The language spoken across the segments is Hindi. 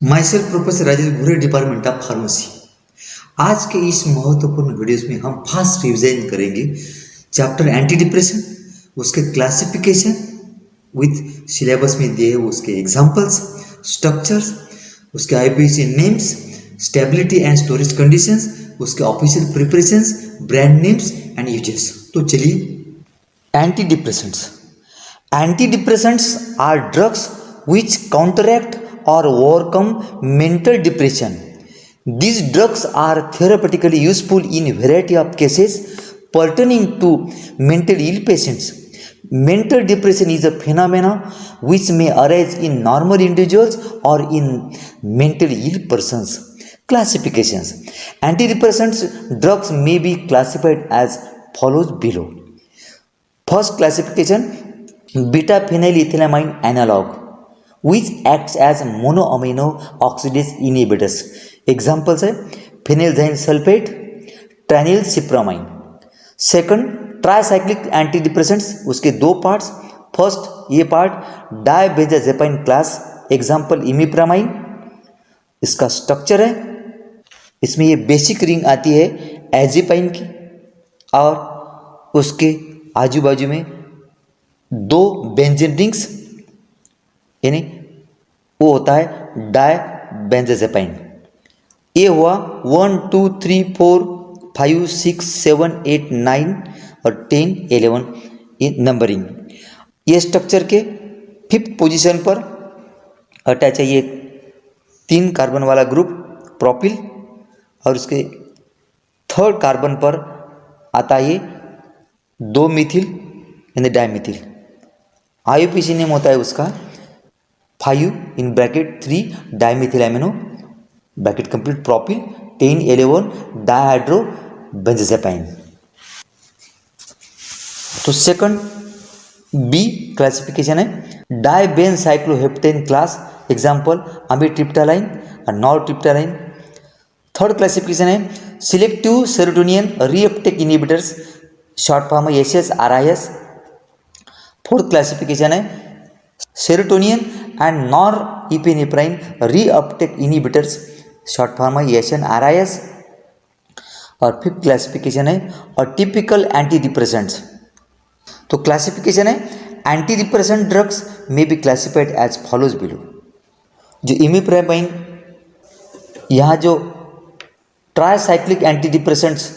माई सेल्फ प्रोफेसर राजेश घुरे, डिपार्टमेंट ऑफ फार्मेसी। आज के इस महत्वपूर्ण वीडियोस में हम फास्ट रिविजन करेंगे चैप्टर एंटी डिप्रेशन, उसके क्लासिफिकेशन विथ सिलेबस में दिए उसके एग्जांपल्स, स्ट्रक्चर्स, उसके IPC names, stability and storage conditions, उसके official preparations, brand names and uses. तो चलिए, antidepressants. Antidepressants are drugs which counteract or overcome mental depression. These drugs are therapeutically useful in variety of cases pertaining to mental ill patients. Mental depression is a phenomenon which may arise in normal individuals or in mentally ill persons. Classifications. Antidepressants drugs may be classified as follows below. First classification, beta phenylethylamine analog, which acts as monoamino oxidase inhibitors. Examples है phenylzyme sulfate, tranylcypramine. Second, tricyclic antidepressants, उसके दो पार्ट्स। फर्स्ट, ये पार्ट डायबेंजाजेपाइन क्लास, एग्जाम्पल इमिप्रामाइन। इसका स्ट्रक्चर है, इसमें ये बेसिक रिंग आती है एजिपाइन की और उसके आजू बाजू में दो बेंजीन रिंग्स, यानी वो होता है डायबेंजाजेपाइन। ये हुआ 1 2 3 4 5 6 7 8 9 और 10 11 इन नंबरिंग। ये स्ट्रक्चर के 5th पोजीशन पर अटैच है ये 3 कार्बन वाला ग्रुप प्रोपिल, और उसके 3rd कार्बन पर आता है ये 2 मिथिल यानी डायमिथिल। आईयूपीसी नेम होता है उसका 5 in bracket 3 dimethyl amino bracket complete propyl 10 11 डायहाइड्रो बेंजाजेपाइन। तो सेकंड बी क्लासिफिकेशन है डायबेनसाइक्लोहेप्टेन क्लास, एग्जांपल अमीट्रिप्टालाइन और नॉरट्रिप्टालाइन। थर्ड क्लासिफिकेशन है selective serotonin reuptake inhibitors, short form है SSRIs। फोर्थ क्लासिफिकेशन है serotonin and norepinephrine reuptake inhibitors, short form है SNRIs। और फिफ्थ क्लासिफिकेशन है टिपिकल एंटी डिप्रेसेंट्स। तो क्लासिफिकेशन है एंटी डिप्रेसेंट ड्रग्स में be classified as follows below. जो इमिप्रामाइन, यहाँ जो ट्राइसाइक्लिक एंटी डिप्रेसेंट्स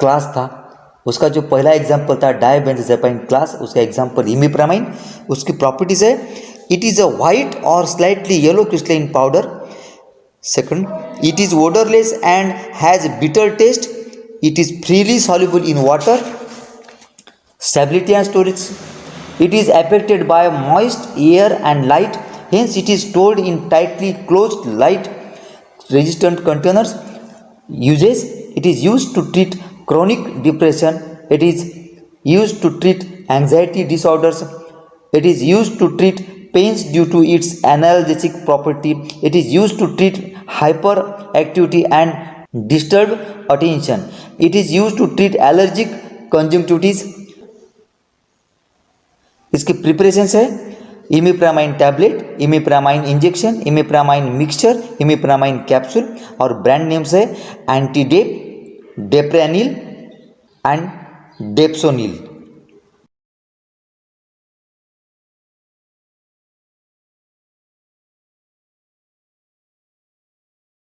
क्लास था उसका जो पहला एग्जाम्पल था डायबेंजाजेपाइन क्लास, उसका एग्जाम्पल इमिप्रामाइन। उसकी प्रॉपर्टीज है इट इज अ वाइट और slightly yellow crystalline powder. Second, it is odorless and has bitter taste. It is freely soluble in water. Stability and storage. It is affected by moist air and light. Hence, it is stored in tightly closed light-resistant containers. Uses. It is used to treat chronic depression. It is used to treat anxiety disorders. It is used to treat pains due to its analgesic property. It is used to treat hyperactivity and disturbed attention. It is used to treat allergic conjunctivitis. इसके प्रिपरेशंस है imipramine tablet, imipramine injection, imipramine mixture, imipramine capsule, और ब्रांड नेम्स है एंटीडेप, डेप्रानिल एंड डेप्सोनिल।